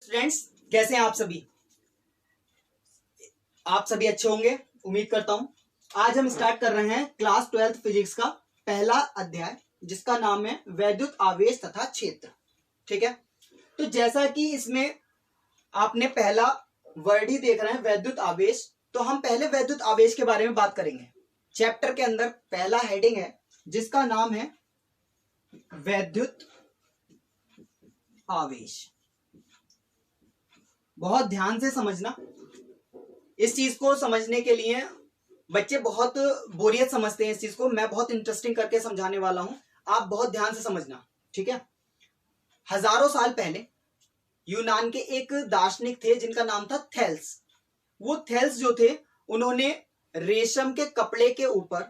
Students, कैसे हैं आप सभी? आप सभी अच्छे होंगे, उम्मीद करता हूं। आज हम स्टार्ट कर रहे हैं क्लास 12th फिजिक्स का पहला अध्याय, जिसका नाम है वैद्युत आवेश तथा क्षेत्र। ठीक है, तो जैसा कि इसमें आपने पहला वर्ड ही देख रहे हैं, वैद्युत आवेश, तो हम पहले वैद्युत आवेश के बारे में बात करेंगे। चैप्टर के अंदर पहला हेडिंग है जिसका नाम है वैद्युत आवेश। बहुत ध्यान से समझना। इस चीज को समझने के लिए बच्चे बहुत बोरियत समझते हैं इस चीज को। मैं बहुत इंटरेस्टिंग करके समझाने वाला हूं, आप बहुत ध्यान से समझना। ठीक है, हजारों साल पहले यूनान के एक दार्शनिक थे जिनका नाम था थेल्स। वो थेल्स जो थे, उन्होंने रेशम के कपड़े के ऊपर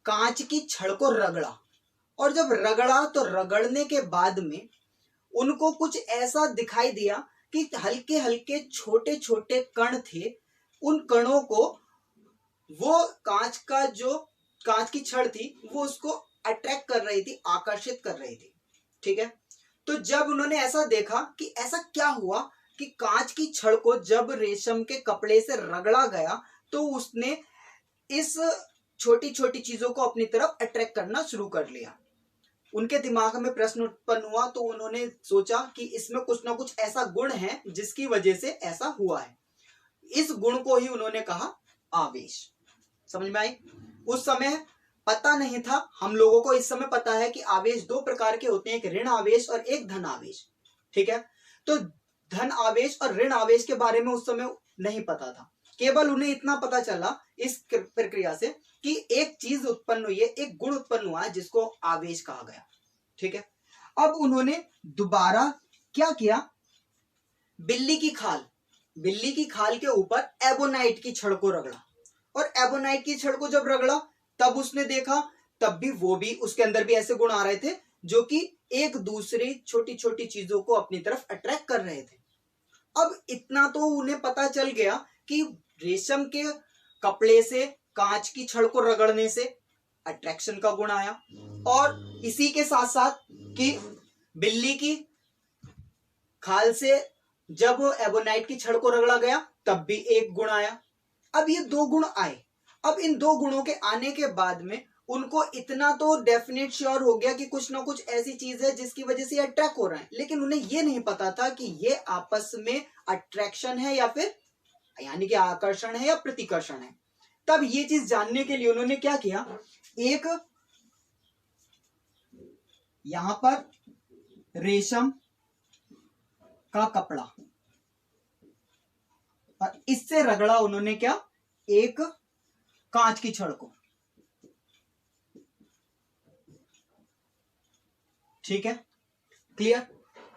कांच की छड़ को रगड़ा, और जब रगड़ा तो रगड़ने के बाद में उनको कुछ ऐसा दिखाई दिया कि हल्के हल्के छोटे छोटे कण थे। उन कणों को वो कांच की छड़ थी, वो उसको अट्रैक्ट कर रही थी, आकर्षित कर रही थी। ठीक है, तो जब उन्होंने ऐसा देखा कि ऐसा क्या हुआ कि कांच की छड़ को जब रेशम के कपड़े से रगड़ा गया तो उसने इस छोटी छोटी चीजों को अपनी तरफ अट्रैक्ट करना शुरू कर लिया। उनके दिमाग में प्रश्न उत्पन्न हुआ, तो उन्होंने सोचा कि इसमें कुछ ना कुछ ऐसा गुण है जिसकी वजह से ऐसा हुआ है। इस गुण को ही उन्होंने कहा आवेश। समझ में आई? उस समय पता नहीं था, हम लोगों को इस समय पता है कि आवेश दो प्रकार के होते हैं, एक ऋण आवेश और एक धन आवेश। ठीक है, तो धन आवेश और ऋण आवेश के बारे में उस समय नहीं पता था। केवल उन्हें इतना पता चला इस प्रक्रिया से कि एक चीज उत्पन्न हुई है, एक गुण उत्पन्न हुआ है जिसको आवेश कहा गया। ठीक है, अब उन्होंने दोबारा क्या किया, बिल्ली की खाल के ऊपर एबोनाइट की छड़ को रगड़ा, और एबोनाइट की छड़ को जब रगड़ा तब उसने देखा, तब भी उसके अंदर भी ऐसे गुण आ रहे थे जो कि एक दूसरे छोटी छोटी चीजों को अपनी तरफ अट्रैक्ट कर रहे थे। अब इतना तो उन्हें पता चल गया कि रेशम के कपड़े से कांच की छड़ को रगड़ने से अट्रैक्शन का गुण आया, और इसी के साथ साथ कि बिल्ली की खाल से जब एबोनाइट की छड़ को रगड़ा गया तब भी एक गुण आया। अब ये दो गुण आए। अब इन दो गुणों के आने के बाद में उनको इतना तो डेफिनेट श्योर हो गया कि कुछ ना कुछ ऐसी चीज है जिसकी वजह से अट्रैक्ट हो रहा है, लेकिन उन्हें ये नहीं पता था कि ये आपस में अट्रैक्शन है या फिर यानी कि आकर्षण है या प्रतिकर्षण है। तब ये चीज जानने के लिए उन्होंने क्या किया, एक यहां पर रेशम का कपड़ा और इससे रगड़ा उन्होंने क्या, एक कांच की छड़ को। ठीक है, क्लियर?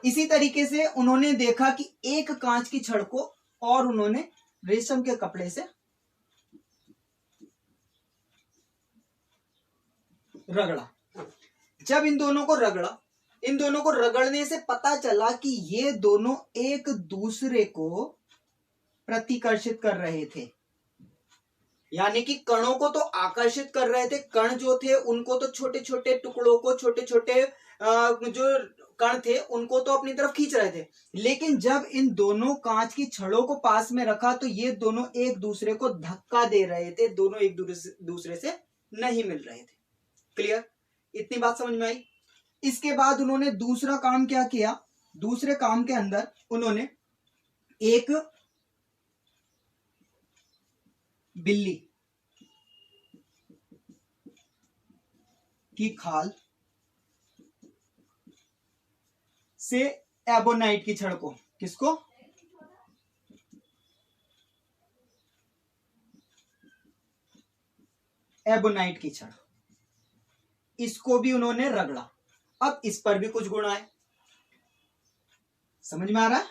इसी तरीके से उन्होंने देखा कि एक कांच की छड़ को और उन्होंने रेशम के कपड़े से रगड़ा। जब इन दोनों को रगड़ने से पता चला कि ये दोनों एक दूसरे को प्रतिकर्षित कर रहे थे, यानी कि कणों को तो आकर्षित कर रहे थे। कण जो थे उनको तो छोटे छोटे टुकड़ों को, छोटे छोटे जो कण थे उनको तो अपनी तरफ खींच रहे थे, लेकिन जब इन दोनों कांच की छड़ों को पास में रखा तो ये दोनों एक दूसरे को धक्का दे रहे थे, दोनों एक दूसरे से नहीं मिल रहे थे। क्लियर? इतनी बात समझ में आई? इसके बाद उन्होंने दूसरा काम क्या किया, दूसरे काम के अंदर उन्होंने एक बिल्ली की खाल से एबोनाइट की छड़ को, किसको, एबोनाइट की छड़, इसको भी उन्होंने रगड़ा। अब इस पर भी कुछ गुण आए। समझ में आ रहा है?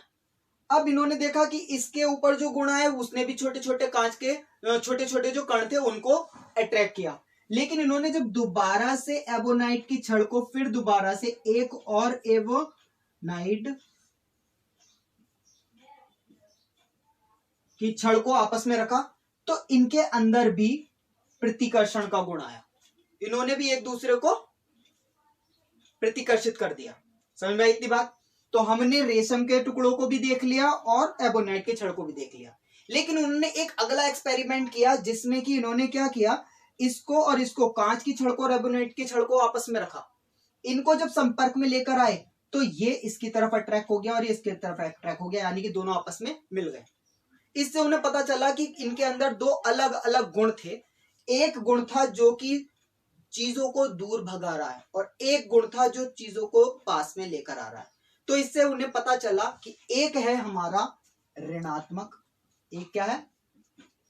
अब इन्होंने देखा कि इसके ऊपर जो गुण आए उसने भी छोटे छोटे कांच के छोटे छोटे जो कण थे उनको अट्रैक्ट किया, लेकिन इन्होंने जब दोबारा से एबोनाइट की छड़ को फिर दोबारा से एक और एबोनाइट की छड़ को आपस में रखा तो इनके अंदर भी प्रतिकर्षण का गुण आया। इन्होंने भी एक दूसरे को प्रतिकर्षित कर दिया। समझ में आई इतनी बात? तो हमने रेशम के टुकड़ों को भी देख लिया और एबोनाइट के छड़ को भी देख लिया, लेकिन उन्होंने एक अगला एक्सपेरिमेंट किया जिसमें कि इन्होंने क्या किया, इसको और इसको, कांच की छड़ को और एबोनाइट की छड़ को आपस में रखा। इनको जब संपर्क में लेकर आए तो ये इसकी तरफ अट्रैक्ट हो गया और ये इसकी तरफ अट्रैक्ट हो गया, यानी कि दोनों आपस में मिल गए। इससे उन्हें पता चला कि इनके अंदर दो अलग अलग गुण थे। एक गुण था जो कि चीजों को दूर भगा रहा है और एक गुण था जो चीजों को पास में लेकर आ रहा है। तो इससे उन्हें पता चला कि एक है हमारा ऋणात्मक, एक क्या है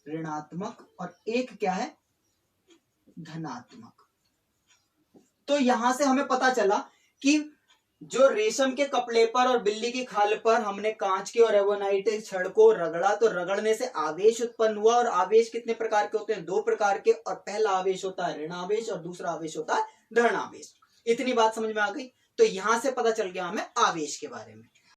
ऋणात्मक, और एक क्या है धनात्मक। तो यहां से हमें पता चला कि जो रेशम के कपड़े पर और बिल्ली की खाल पर हमने कांच के और एबोनाइट छड़ को रगड़ा, तो रगड़ने से आवेश उत्पन्न हुआ। और आवेश कितने प्रकार के होते हैं, दो प्रकार के, और पहला आवेश होता है ऋण आवेश और दूसरा आवेश होता है धन आवेश। इतनी बात समझ में आ गई। तो यहां से पता चल गया हमें आवेश के बारे में।